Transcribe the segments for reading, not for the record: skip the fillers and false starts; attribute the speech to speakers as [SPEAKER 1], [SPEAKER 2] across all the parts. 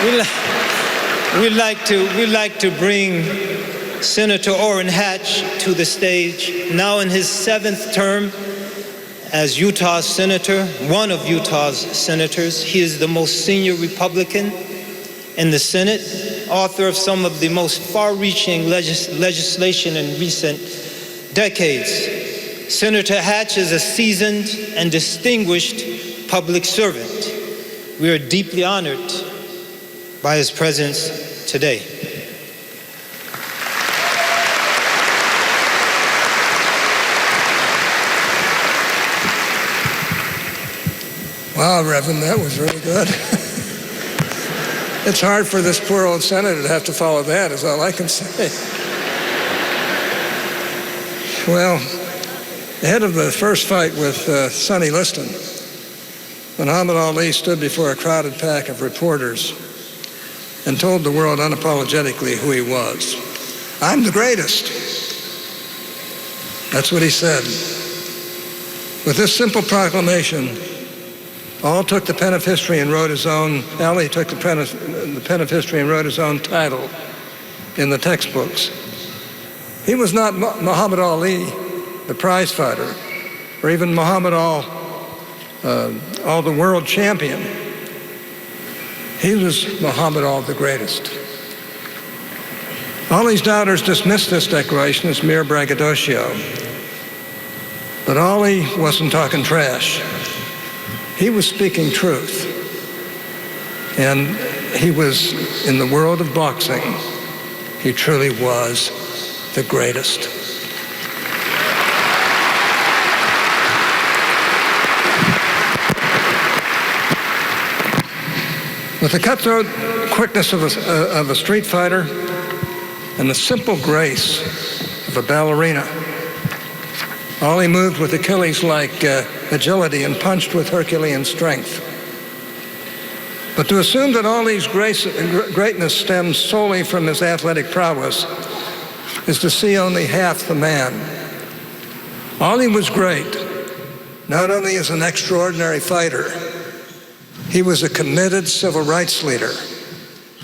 [SPEAKER 1] We'd like to bring Senator Orrin Hatch to the stage, now in his 7th term as Utah's senator, one of Utah's senators. He is the most senior Republican in the Senate, author of some of the most far-reaching legislation in recent decades. Senator Hatch is a seasoned and distinguished public servant. We are deeply honored by his presence today.
[SPEAKER 2] Wow, Reverend, that was really good. It's hard for this poor old senator to have to follow that, is all I can say. Well, ahead of the first fight with Sonny Liston, Muhammad Ali stood before a crowded pack of reporters and told the world unapologetically who he was. "I'm the greatest." That's what he said. With this simple proclamation, Ali took the pen of history and wrote his own title in the textbooks. He was not Muhammad Ali, the prize fighter, or even Muhammad the world champion. He was Muhammad the greatest. Ali's doubters dismissed this declaration as mere braggadocio. But Ali wasn't talking trash. He was speaking truth. And he was, in the world of boxing, he truly was the greatest. With the cutthroat quickness of a street fighter and the simple grace of a ballerina, Ali moved with Achilles-like agility and punched with Herculean strength. But to assume that Ali's greatness stems solely from his athletic prowess is to see only half the man. Ali was great, not only as an extraordinary fighter, he was a committed civil rights leader,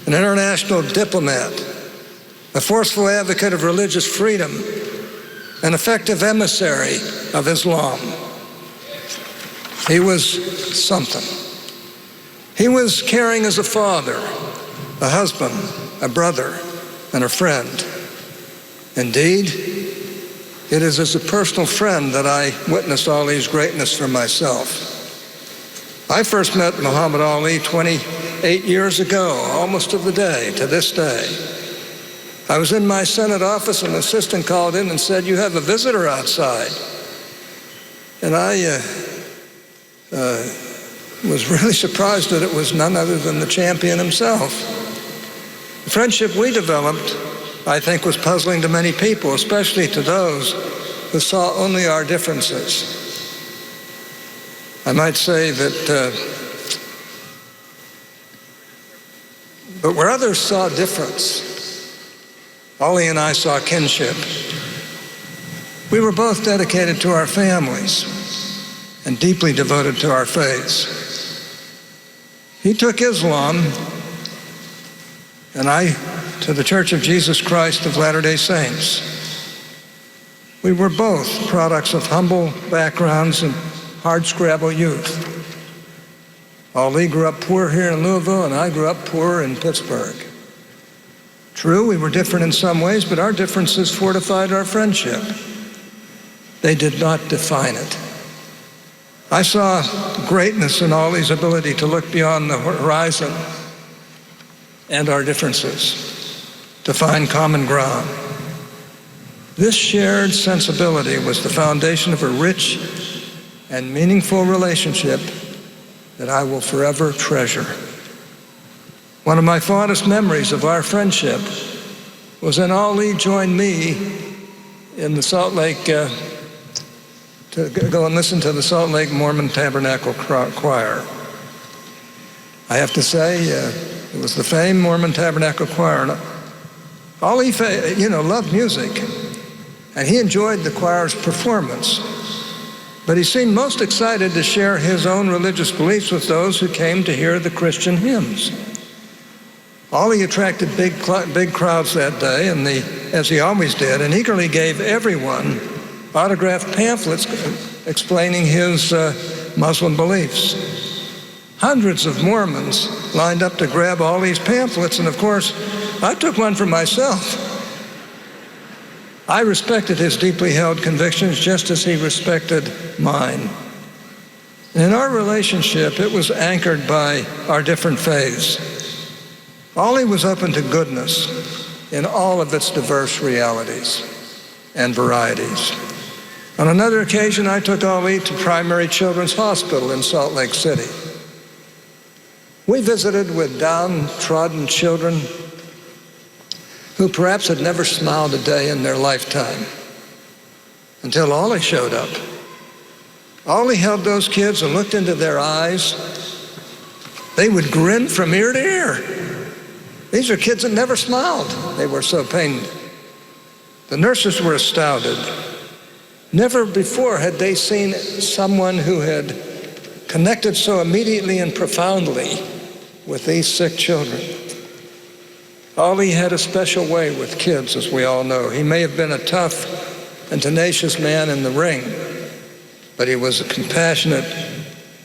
[SPEAKER 2] an international diplomat, a forceful advocate of religious freedom, an effective emissary of Islam. He was something. He was caring as a father, a husband, a brother, and a friend. Indeed, it is as a personal friend that I witnessed Ali's greatness for myself. I first met Muhammad Ali 28 years ago, almost to the day, to this day. I was in my Senate office, and an assistant called in and said, "You have a visitor outside." And I was really surprised that it was none other than the champion himself. The friendship we developed, I think, was puzzling to many people, especially to those who saw only our differences. I might say that, but where others saw difference, Ali and I saw kinship. We were both dedicated to our families and deeply devoted to our faiths. He took Islam, and I to the Church of Jesus Christ of Latter-day Saints. We were both products of humble backgrounds and hardscrabble youth. Ali grew up poor here in Louisville, and I grew up poor in Pittsburgh. True, we were different in some ways, but our differences fortified our friendship. They did not define it. I saw greatness in Ali's ability to look beyond the horizon and our differences, to find common ground. This shared sensibility was the foundation of a rich and meaningful relationship that I will forever treasure. One of my fondest memories of our friendship was when Ali joined me in the Salt Lake, to go and listen to the Salt Lake Mormon Tabernacle Choir. I have to say, it was the famed Mormon Tabernacle Choir. And Ali, loved music, and he enjoyed the choir's performance. But he seemed most excited to share his own religious beliefs with those who came to hear the Christian hymns. Ollie attracted big crowds that day, as he always did, and eagerly gave everyone autographed pamphlets explaining his Muslim beliefs. Hundreds of Mormons lined up to grab Ollie's pamphlets, and of course, I took one for myself. I respected his deeply held convictions just as he respected mine. In our relationship, it was anchored by our different faiths. Ollie was open to goodness in all of its diverse realities and varieties. On another occasion, I took Ollie to Primary Children's Hospital in Salt Lake City. We visited with downtrodden children who perhaps had never smiled a day in their lifetime until Ollie showed up. Ollie held those kids and looked into their eyes. They would grin from ear to ear. These are kids that never smiled. They were so pained. The nurses were astounded. Never before had they seen someone who had connected so immediately and profoundly with these sick children. Ollie had a special way with kids, as we all know. He may have been a tough and tenacious man in the ring, but he was compassionate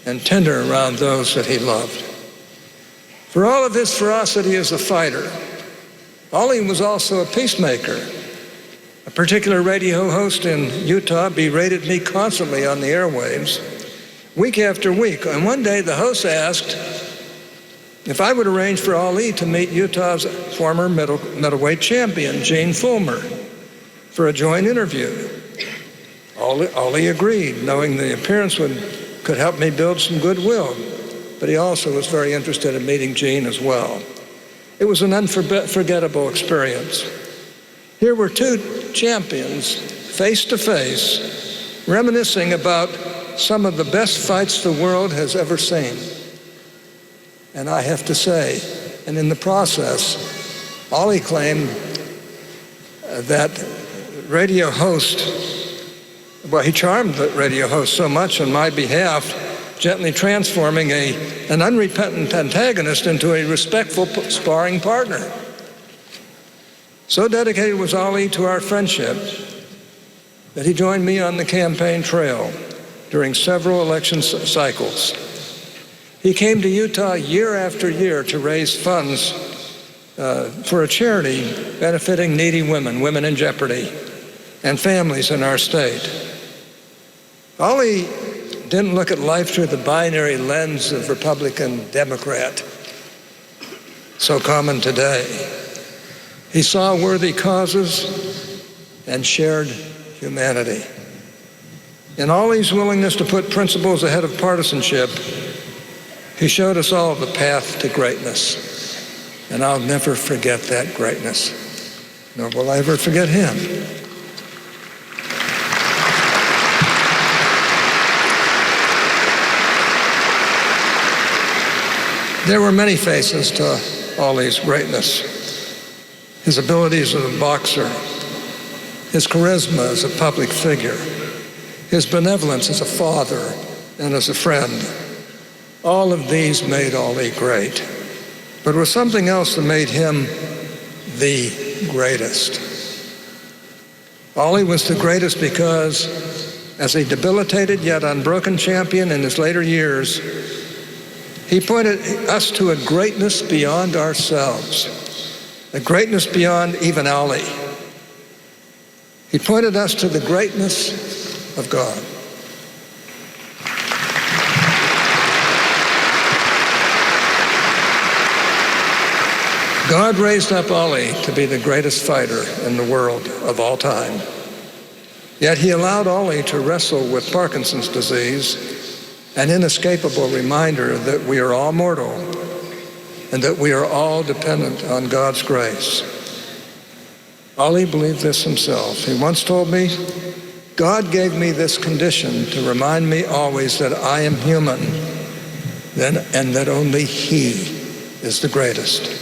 [SPEAKER 2] and tender around those that he loved. For all of his ferocity as a fighter, Ollie was also a peacemaker. A particular radio host in Utah berated me constantly on the airwaves, week after week. And one day the host asked if I would arrange for Ollie to meet Utah's former middleweight champion, Gene Fullmer, for a joint interview. Ollie agreed, knowing the appearance could help me build some goodwill. But he also was very interested in meeting Gene as well. It was an unforgettable experience. Here were two champions face to face, reminiscing about some of the best fights the world has ever seen. And I have to say, and in the process, Ollie claimed that radio host, well, he charmed the radio host so much on my behalf, gently transforming an unrepentant antagonist into a respectful sparring partner. So dedicated was Ollie to our friendship that he joined me on the campaign trail during several election cycles. He came to Utah year after year to raise funds for a charity benefiting needy women in jeopardy, and families in our state. Ollie didn't look at life through the binary lens of Republican, Democrat, so common today. He saw worthy causes and shared humanity. In Ollie's willingness to put principles ahead of partisanship, he showed us all the path to greatness. And I'll never forget that greatness, nor will I ever forget him. There were many faces to Ollie's greatness. His abilities as a boxer, his charisma as a public figure, his benevolence as a father and as a friend. All of these made Ollie great. But it was something else that made him the greatest. Ollie was the greatest because, as a debilitated yet unbroken champion in his later years, he pointed us to a greatness beyond ourselves, a greatness beyond even Ollie. He pointed us to the greatness of God. God raised up Ollie to be the greatest fighter in the world of all time. Yet he allowed Ollie to wrestle with Parkinson's disease, an inescapable reminder that we are all mortal and that we are all dependent on God's grace. Ollie believed this himself. He once told me, God gave me this condition to remind me always that I am human and that only He is the greatest.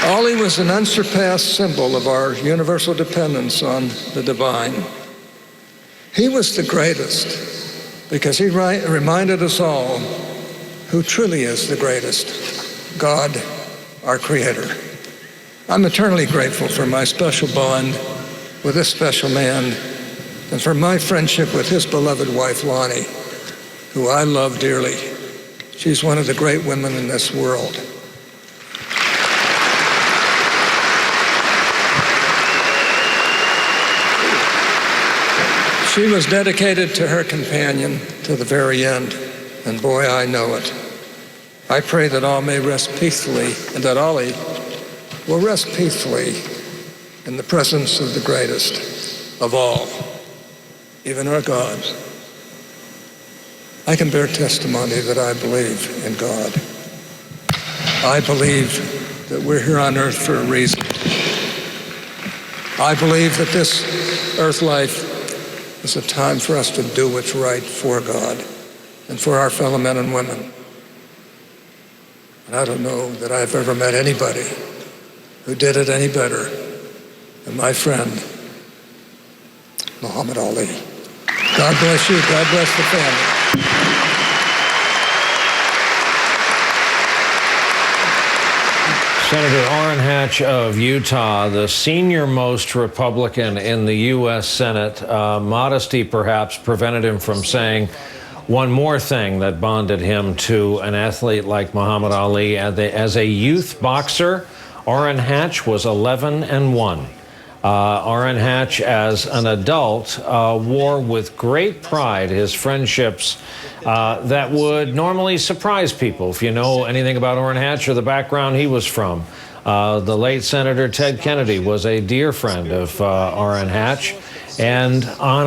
[SPEAKER 2] Ollie was an unsurpassed symbol of our universal dependence on the divine. He was the greatest because he reminded us all who truly is the greatest, God, our Creator. I'm eternally grateful for my special bond with this special man and for my friendship with his beloved wife, Lonnie, who I love dearly. She's one of the great women in this world. She was dedicated to her companion to the very end, and boy, I know it. I pray that all may rest peacefully, and that Ollie will rest peacefully in the presence of the greatest of all, even our God. I can bear testimony that I believe in God. I believe that we're here on earth for a reason. I believe that this earth life is a time for us to do what's right for God and for our fellow men and women. And I don't know that I've ever met anybody who did it any better than my friend, Muhammad Ali. God bless you. God bless the family.
[SPEAKER 3] Senator Orrin Hatch of Utah, the senior-most Republican in the U.S. Senate. Modesty, perhaps, prevented him from saying one more thing that bonded him to an athlete like Muhammad Ali. As a youth boxer, Orrin Hatch was 11-1. Orrin Hatch, as an adult, wore with great pride his friendships that would normally surprise people. If you know anything about Orrin Hatch or the background he was from, the late Senator Ted Kennedy was a dear friend of Orrin Hatch, and on